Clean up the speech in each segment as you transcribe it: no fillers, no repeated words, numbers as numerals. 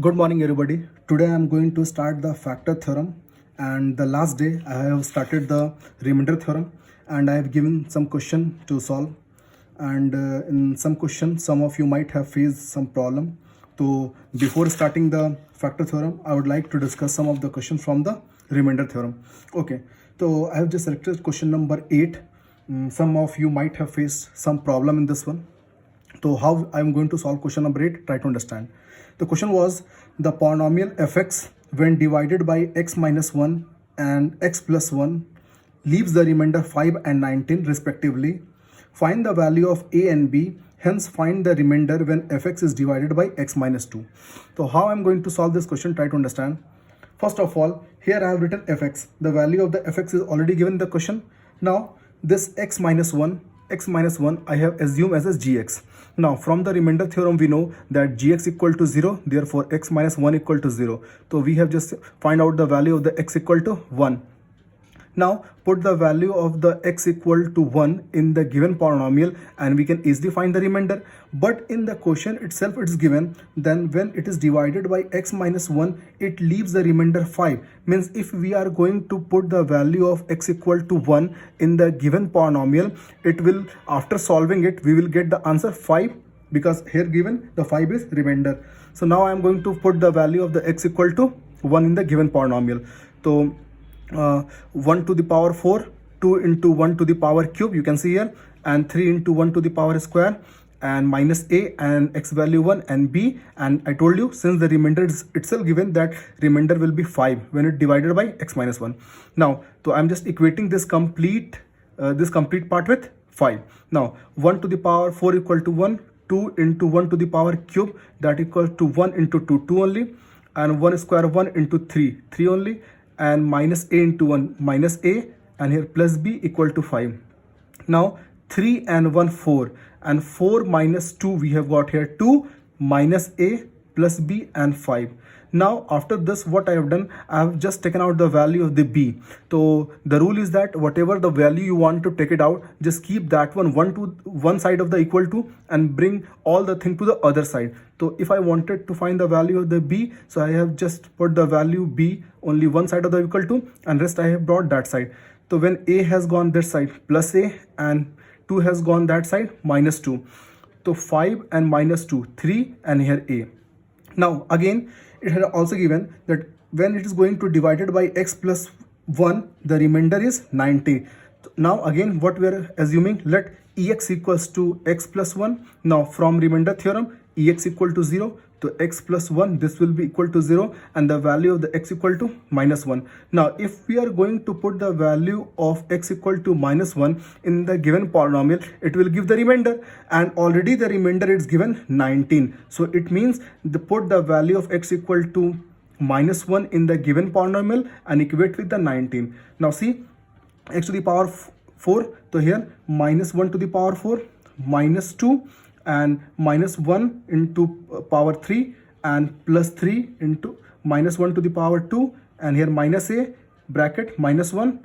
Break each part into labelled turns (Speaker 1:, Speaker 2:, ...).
Speaker 1: Good morning, everybody. Today I am going to start the factor theorem, and the last day I have started the remainder theorem, and I have given some question to solve. And in some question, some of you might have faced some problem. So before starting the factor theorem, I would like to discuss some of the questions from the remainder theorem. Okay, so I have just selected question number 8. Some of you might have faced some problem in this one. So how I'm going to solve question number 8, try to understand. The question was the polynomial fx when divided by x minus 1 and x plus 1 leaves the remainder 5 and 19 respectively. Find the value of a and b, hence find the remainder when fx is divided by x minus 2. So how I'm going to solve this question, try to understand. First of all, here I have written fx. The value of the fx is already given in the question. Now this x minus 1 I have assumed as gx. Now from the remainder theorem we know that gx equal to 0, therefore x minus 1 equal to 0. So we have just find out the value of the x equal to 1. Now put the value of the x equal to 1 in the given polynomial and we can easily find the remainder. But in the question itself it is given, then when it is divided by x minus 1, it leaves the remainder 5. Means if we are going to put the value of x equal to 1 in the given polynomial, it will, after solving it, we will get the answer 5, because here given the 5 is remainder. So now I am going to put the value of the x equal to 1 in the given polynomial. So 1 to the power 4, 2 into 1 to the power cube, you can see here, and 3 into 1 to the power square, and minus a and x value 1 and b. And I told you, since the remainder is itself given, that remainder will be 5 when it divided by x minus 1. Now, so I'm just equating this complete part with 5. Now 1 to the power 4 equal to 1, 2 into 1 to the power cube, that equals to 1 into 2, 2 only, and 1 square 1 into 3, 3 only, and minus a into 1, minus a, and here plus b equal to 5. Now 3 and 1, 4, and 4 minus 2 we have got here 2, minus a plus b and 5. Now after this, what I have done, I have just taken out the value of the b. So the rule is that whatever the value you want to take it out, just keep that one to one side of the equal to and bring all the thing to the other side. So if I wanted to find the value of the b, so I have just put the value b only one side of the equal to, and rest I have brought that side. So when a has gone this side, plus a, and 2 has gone that side, minus 2. So 5 and minus 2, 3, and here a. Now again, it had also given that when it is going to divided by x plus 1, the remainder is 90. Now again, what we are assuming, let ex equals to x plus 1. Now from remainder theorem, ex equal to 0, to x plus 1, this will be equal to 0, and the value of the x equal to minus 1. Now if we are going to put the value of x equal to minus 1 in the given polynomial, it will give the remainder, and already the remainder is given 19. So it means put the value of x equal to minus 1 in the given polynomial and equate with the 19. Now see, x to the power 4, so here minus 1 to the power 4, minus 2, and minus 1 into power 3, and plus 3 into minus 1 to the power 2, and here minus a bracket minus 1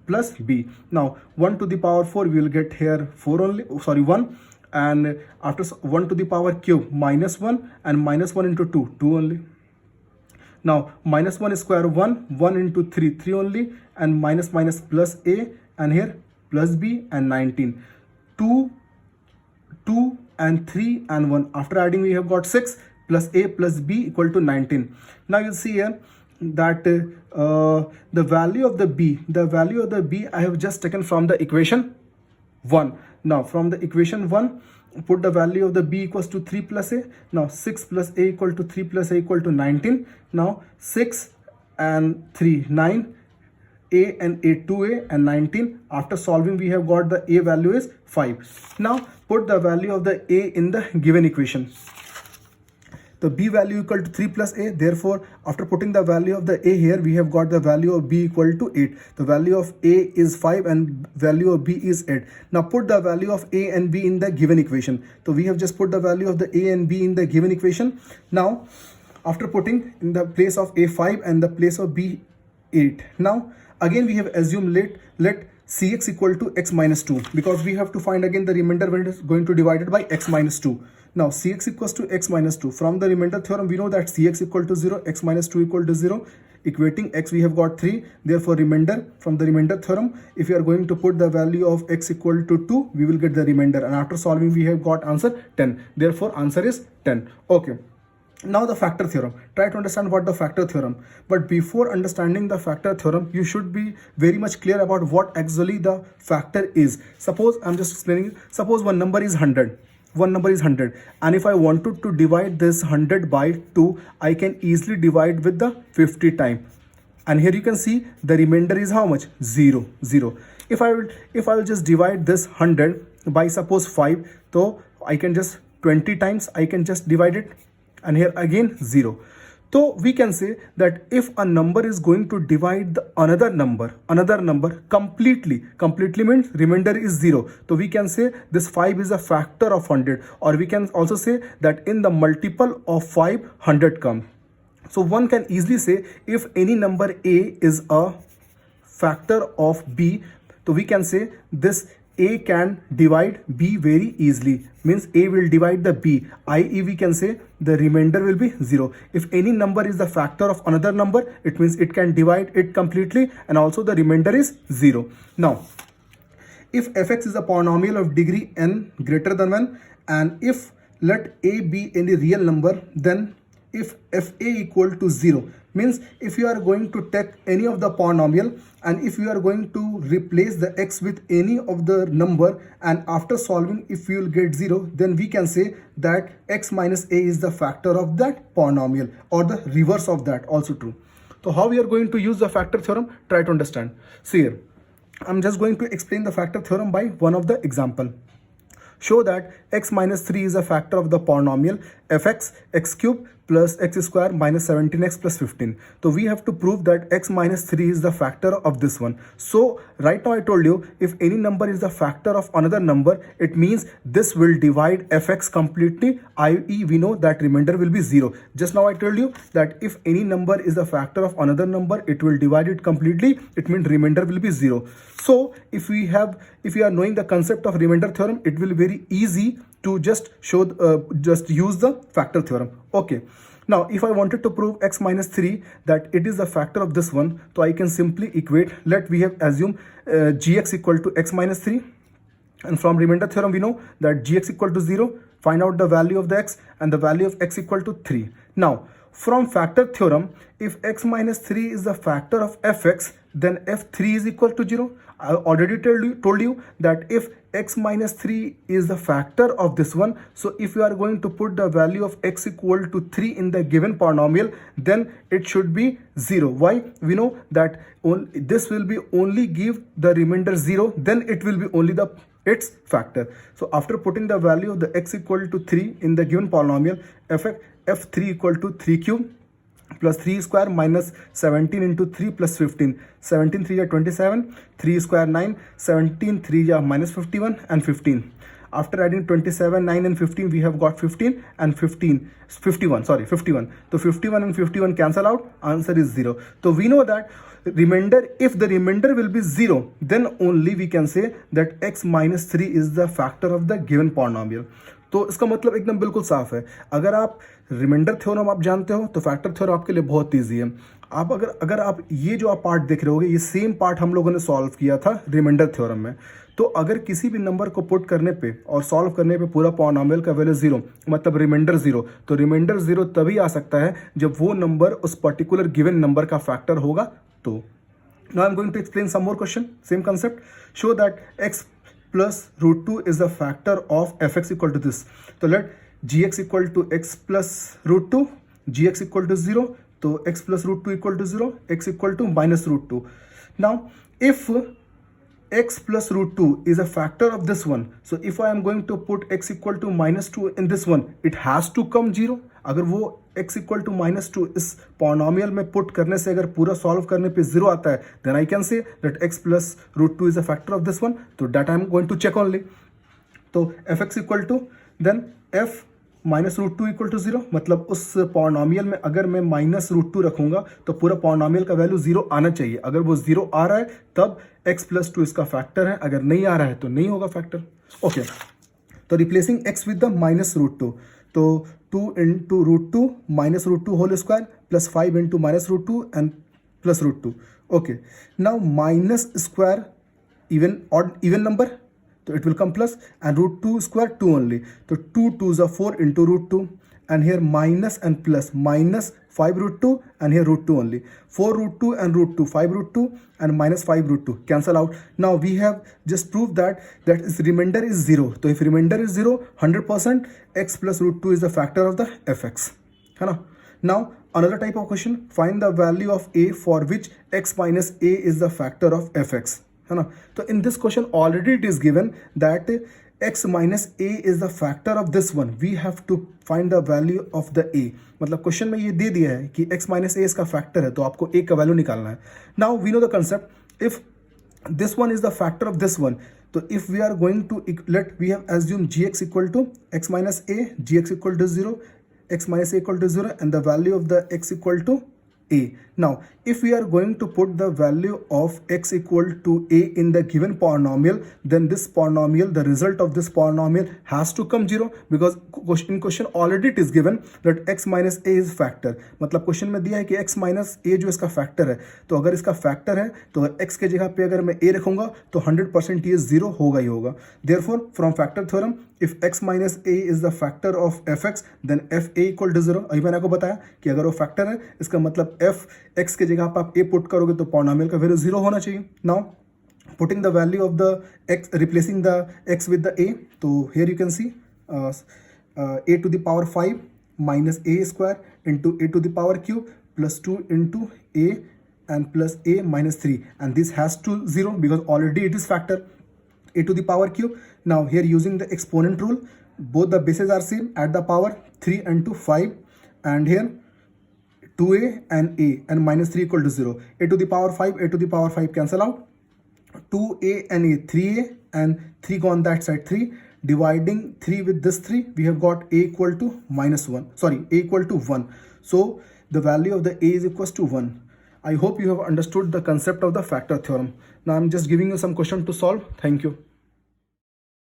Speaker 1: plus b. Now 1 to the power 4 we will get here 4 only, 1, and after 1 to the power cube, minus 1, and minus 1 into 2, 2 only. Now minus 1 square 1, 1 into 3, 3 only, and minus plus a, and here plus b, and 19. 2 and 3 and 1, after adding we have got 6, plus a plus b equal to 19. Now you see here that the value of the b, I have just taken from the equation 1. Now from the equation 1, put the value of the b equals to 3 plus a. Now 6 plus a equal to 3 plus a equal to 19. Now 6 and 3, 9, a and a, 2a and 19. After solving, we have got the a value is 5. Now put the value of the a in the given equation. The b value equal to 3 plus a. Therefore, after putting the value of the a here, we have got the value of b equal to 8. The value of a is 5 and value of b is 8. Now put the value of a and b in the given equation. So we have just put the value of the a and b in the given equation. Now after putting in the place of a 5 and the place of b 8. Now again we have assumed let cx equal to x minus 2, because we have to find again the remainder when it is going to divide it by x minus 2. Now Cx equals to x minus 2. From the remainder theorem, we know that Cx equal to 0, x minus 2 equal to 0. Equating x, we have got 3. Therefore, remainder, from the remainder theorem, if you are going to put the value of x equal to 2, we will get the remainder. And after solving, we have got answer 10. Therefore, answer is 10. Okay. Now the factor theorem. Try to understand what the factor theorem. But before understanding the factor theorem, you should be very much clear about what actually the factor is. Suppose, I'm just explaining, suppose one number is 100. One number is 100, and if I wanted to divide this 100 by 2, I can easily divide with the 50 time. And here you can see the remainder is how much? 0, 0. If I will just divide this 100 by suppose 5, so I can just 20 times I can just divide it, and here again 0. So we can say that if a number is going to divide the another number completely means remainder is 0. So we can say this 5 is a factor of 100, or we can also say that in the multiple of 5, 100 comes. So one can easily say if any number A is a factor of B, so we can say this A can divide B very easily, means A will divide the B, i.e. we can say the remainder will be 0. If any number is the factor of another number, it means it can divide it completely, and also the remainder is 0. Now, if fx is a polynomial of degree n greater than 1, and if let A be any real number, then if fa equal to 0, means if you are going to take any of the polynomial and if you are going to replace the x with any of the number, and after solving if you will get 0, then we can say that x minus a is the factor of that polynomial, or the reverse of that also true. So how we are going to use the factor theorem? Try to understand. See here, I'm just going to explain the factor theorem by one of the example. Show that x minus 3 is a factor of the polynomial fx x cube plus x square minus 17x plus 15. So we have to prove that x minus 3 is the factor of this one. So right now I told you, if any number is the factor of another number, it means this will divide fx completely, i.e. we know that remainder will be 0. Just now I told you that if any number is the factor of another number, it will divide it completely, it means remainder will be 0. So if you are knowing the concept of remainder theorem, it will be very easy to just use the factor theorem. Okay. Now, if I wanted to prove x minus 3 that it is the factor of this one, so I can simply equate. Let we have assume gx equal to x minus 3, and from remainder theorem we know that gx equal to 0. Find out the value of the x, and the value of x equal to 3. Now, from factor theorem, if x minus 3 is the factor of fx, then f3 is equal to 0. I already told you that if x minus 3 is the factor of this one, so if you are going to put the value of x equal to 3 in the given polynomial, then it should be 0. Why? We know that this will be only give the remainder 0, then it will be only its factor. So after putting the value of the x equal to 3 in the given polynomial, f3 equal to 3 cube plus 3 square minus 17 into 3 plus 15. 17 3 are 27, 3 square 9, 17 3 are minus 51 and 15. After adding 27, 9 and 15, we have got 15 and 51. So 51 and 51 cancel out, answer is 0. So we know that remainder, if the remainder will be 0, then only we can say that x minus 3 is the factor of the given polynomial. तो इसका मतलब एकदम बिल्कुल साफ है. अगर आप remainder theorem आप जानते हो तो फैक्टर थ्योरम आपके लिए बहुत ईजी है. आप अगर आप ये जो आप पार्ट देख रहे होगे, ये सेम पार्ट हम लोगों ने सॉल्व किया था रिमाइंडर थ्योरम में. तो अगर किसी भी नंबर को पुट करने पे और सॉल्व करने पे पूरा पॉलिनोमियल का वैल्यू 0, मतलब रिमाइंडर 0, तो रिमाइंडर 0 तभी आ सकता है जब वो नंबर उस पर्टिकुलर गिवन नंबर का फैक्टर होगा. तो now I am going to explain some more question, same concept. Show that x plus root 2 is the factor of fx equal to this. So let gx equal to x plus root 2, gx equal to 0, so x plus root 2 equal to 0, x equal to minus root 2. Now if x plus root 2 is a factor of this one, so if I am going to put x equal to minus 2 in this one, it has to come 0. अगर वो x equal to minus 2 इस polynomial में put करने से अगर पूरा solve करने पे 0 आता है, then I can say that x plus root 2 is a factor of this one. तो that I am going to check only. तो fx equal to then f minus root 2 equal to 0, मतलब उस polynomial में अगर मैं minus root 2 रखूंगा तो पूरा पॉलिनोमियल का वैल्यू 0 आना चाहिए. अगर वो 0 आ रहा है तब x प्लस 2 इसका फैक्टर है, अगर नहीं आ रहा है तो नहीं होगा फैक्टर. ओके, तो replacing x with the minus root 2. तो 2 into root 2 minus root 2 whole square plus 5 into minus root 2 and plus root 2. Okay, now minus square even number, so it will come plus, and root 2 square 2 only, so 2 2s are 4 into root 2, and here minus and plus, minus 5 root 2 and here root 2 only, 4 root 2 and root 2, 5 root 2 and minus 5 root 2 cancel out. Now we have just proved that is remainder is 0. So if remainder is 0, 100% x plus root 2 is the factor of the fx, है ना. Now another type of question, find the value of a for which x minus a is the factor of fx, है ना. तो in this question already it is given that x minus a is the factor of this one. We have to find the value of the a. मतलब question में ये दे दिया है कि x minus a इसका फैक्टर है, तो आपको a का वैल्यू निकालना है. Now we know the concept. If this one is the factor of this one, so if we are going to we have assumed gx equal to x minus a, gx equal to 0, x minus a equal to 0, and the value of the x equal to a. Now if we are going to put the value of x equal to a in the given polynomial, then this polynomial, the result of this polynomial has to come 0, because in question already it is given that x minus a is factor. मतलब question में दिया है कि x minus a जो इसका factor है, तो अगर इसका फैक्टर है तो x के जगह पे अगर मैं a रखूंगा तो 100% ये 0 होगा ही होगा. Therefore from factor theorem, if x minus a is the factor of fx, then f a equal to 0. अभी मैंने आपको बताया कि अगर वो फैक्टर है इसका मतलब f x के जगह पर आप a पुट करोगे तो पॉलिनोमियल का वैल्यू 0 होना चाहिए. Now putting the value of the x, replacing the x with the a, so here you can see a to the power 5 minus a square into a to the power cube plus 2 into a and plus a minus 3, and this has to 0 because already it is factor, a to the power cube. Now here using the exponent rule, both the bases are same, add the power 3 and 2 5, and here 2a and a and minus 3 equal to 0. A to the power 5, a to the power 5 cancel out. 2a and a, 3a and 3 go on that side, 3. Dividing 3 with this 3, we have got a equal to minus 1. Sorry, a equal to 1. So the value of the a is equals to 1. I hope you have understood the concept of the factor theorem. Now I'm just giving you some question to solve. Thank you.